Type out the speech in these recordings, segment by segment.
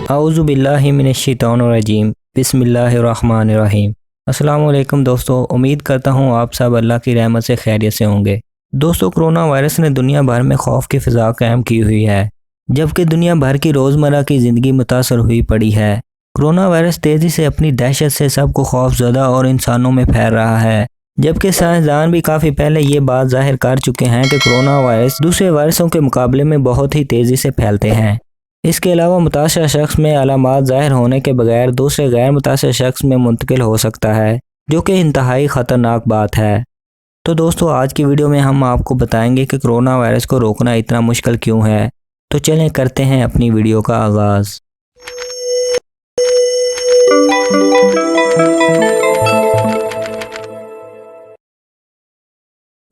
اعوذ باللہ من الشیطان الرجیم بسم اللہ الرحمن الرحیم۔ السلام علیکم دوستو، امید کرتا ہوں آپ سب اللہ کی رحمت سے خیریت سے ہوں گے۔ دوستو، کرونا وائرس نے دنیا بھر میں خوف کی فضا قائم کی ہوئی ہے، جبکہ دنیا بھر کی روزمرہ کی زندگی متاثر ہوئی پڑی ہے۔ کرونا وائرس تیزی سے اپنی دہشت سے سب کو خوف زدہ اور انسانوں میں پھیل رہا ہے، جبکہ سائنسدان بھی کافی پہلے یہ بات ظاہر کر چکے ہیں کہ کرونا وائرس دوسرے وائرسوں کے مقابلے میں بہت ہی تیزی سے پھیلتے ہیں۔ اس کے علاوہ متاثرہ شخص میں علامات ظاہر ہونے کے بغیر دوسرے غیر متاثرہ شخص میں منتقل ہو سکتا ہے، جو کہ انتہائی خطرناک بات ہے۔ تو دوستو، آج کی ویڈیو میں ہم آپ کو بتائیں گے کہ کرونا وائرس کو روکنا اتنا مشکل کیوں ہے۔ تو چلیں کرتے ہیں اپنی ویڈیو کا آغاز۔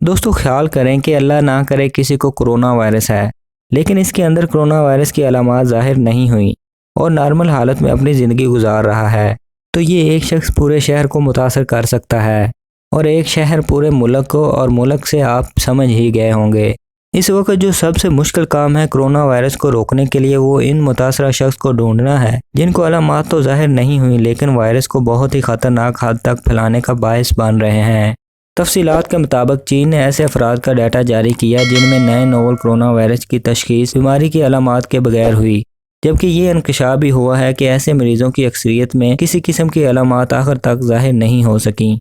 دوستو، خیال کریں کہ اللہ نہ کرے کسی کو کرونا وائرس ہے، لیکن اس کے اندر کرونا وائرس کی علامات ظاہر نہیں ہوئیں اور نارمل حالت میں اپنی زندگی گزار رہا ہے، تو یہ ایک شخص پورے شہر کو متاثر کر سکتا ہے، اور ایک شہر پورے ملک کو، اور ملک سے آپ سمجھ ہی گئے ہوں گے۔ اس وقت جو سب سے مشکل کام ہے کرونا وائرس کو روکنے کے لیے، وہ ان متاثرہ شخص کو ڈھونڈنا ہے جن کو علامات تو ظاہر نہیں ہوئی لیکن وائرس کو بہت ہی خطرناک حد تک پھیلانے کا باعث بن رہے ہیں۔ تفصیلات کے مطابق چین نے ایسے افراد کا ڈیٹا جاری کیا جن میں نئے نوول کرونا وائرس کی تشخیص بیماری کی علامات کے بغیر ہوئی، جبکہ یہ انکشاف بھی ہوا ہے کہ ایسے مریضوں کی اکثریت میں کسی قسم کی علامات آخر تک ظاہر نہیں ہو سکیں۔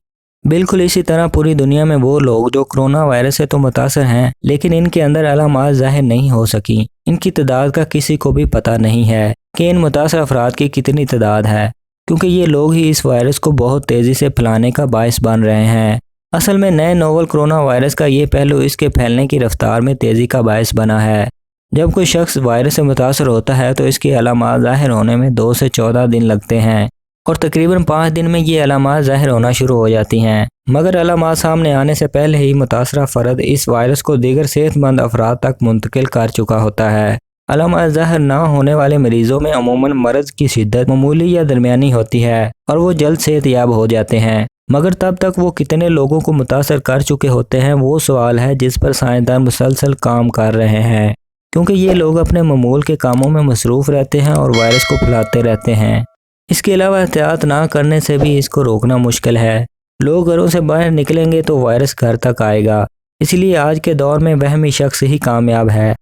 بالکل اسی طرح پوری دنیا میں وہ لوگ جو کرونا وائرس سے تو متاثر ہیں لیکن ان کے اندر علامات ظاہر نہیں ہو سکیں، ان کی تعداد کا کسی کو بھی پتہ نہیں ہے کہ ان متاثر افراد کی کتنی تعداد ہے، کیونکہ یہ لوگ ہی اس وائرس کو بہت تیزی سے پھیلانے کا باعث بن رہے ہیں۔ اصل میں نئے نوول کرونا وائرس کا یہ پہلو اس کے پھیلنے کی رفتار میں تیزی کا باعث بنا ہے۔ جب کوئی شخص وائرس سے متاثر ہوتا ہے تو اس کی علامات ظاہر ہونے میں 2 سے 14 دن لگتے ہیں، اور تقریباً 5 دن میں یہ علامات ظاہر ہونا شروع ہو جاتی ہیں۔ مگر علامات سامنے آنے سے پہلے ہی متاثرہ فرد اس وائرس کو دیگر صحت مند افراد تک منتقل کر چکا ہوتا ہے۔ علامات ظاہر نہ ہونے والے مریضوں میں عموماً مرض کی شدت معمولی یا درمیانی ہوتی ہے اور وہ جلد صحت یاب ہو جاتے ہیں، مگر تب تک وہ کتنے لوگوں کو متاثر کر چکے ہوتے ہیں وہ سوال ہے جس پر سائنسدان مسلسل کام کر رہے ہیں، کیونکہ یہ لوگ اپنے معمول کے کاموں میں مصروف رہتے ہیں اور وائرس کو پھیلاتے رہتے ہیں۔ اس کے علاوہ احتیاط نہ کرنے سے بھی اس کو روکنا مشکل ہے۔ لوگ گھروں سے باہر نکلیں گے تو وائرس گھر تک آئے گا، اس لیے آج کے دور میں وہمی شخص ہی کامیاب ہے۔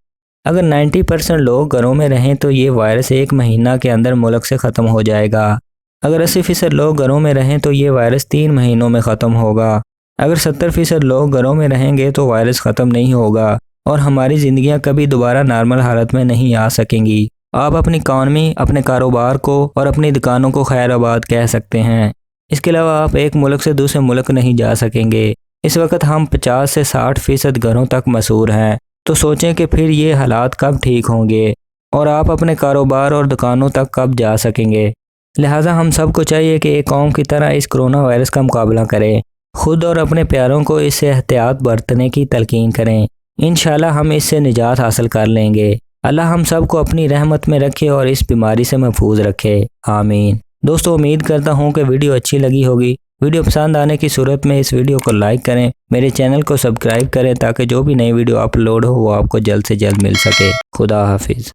اگر 90% لوگ گھروں میں رہیں تو یہ وائرس 1 مہینہ کے اندر ملک سے ختم ہو جائے گا۔ اگر 80% لوگ گھروں میں رہیں تو یہ وائرس 3 مہینوں میں ختم ہوگا۔ اگر 70% لوگ گھروں میں رہیں گے تو وائرس ختم نہیں ہوگا اور ہماری زندگیاں کبھی دوبارہ نارمل حالت میں نہیں آ سکیں گی۔ آپ اپنی اکانومی، اپنے کاروبار کو اور اپنی دکانوں کو خیر آباد کہہ سکتے ہیں۔ اس کے علاوہ آپ ایک ملک سے دوسرے ملک نہیں جا سکیں گے۔ اس وقت ہم 50 سے 60% گھروں تک محصور ہیں، تو سوچیں کہ پھر یہ حالات کب ٹھیک ہوں گے اور آپ اپنے کاروبار اور دکانوں تک کب جا سکیں گے۔ لہٰذا ہم سب کو چاہیے کہ ایک قوم کی طرح اس کرونا وائرس کا مقابلہ کریں، خود اور اپنے پیاروں کو اس سے احتیاط برتنے کی تلقین کریں۔ انشاءاللہ ہم اس سے نجات حاصل کر لیں گے۔ اللہ ہم سب کو اپنی رحمت میں رکھے اور اس بیماری سے محفوظ رکھے، آمین۔ دوستو، امید کرتا ہوں کہ ویڈیو اچھی لگی ہوگی۔ ویڈیو پسند آنے کی صورت میں اس ویڈیو کو لائک کریں، میرے چینل کو سبسکرائب کریں تاکہ جو بھی نئی ویڈیو اپلوڈ ہو وہ آپ کو جلد سے جلد مل سکے۔ خدا حافظ۔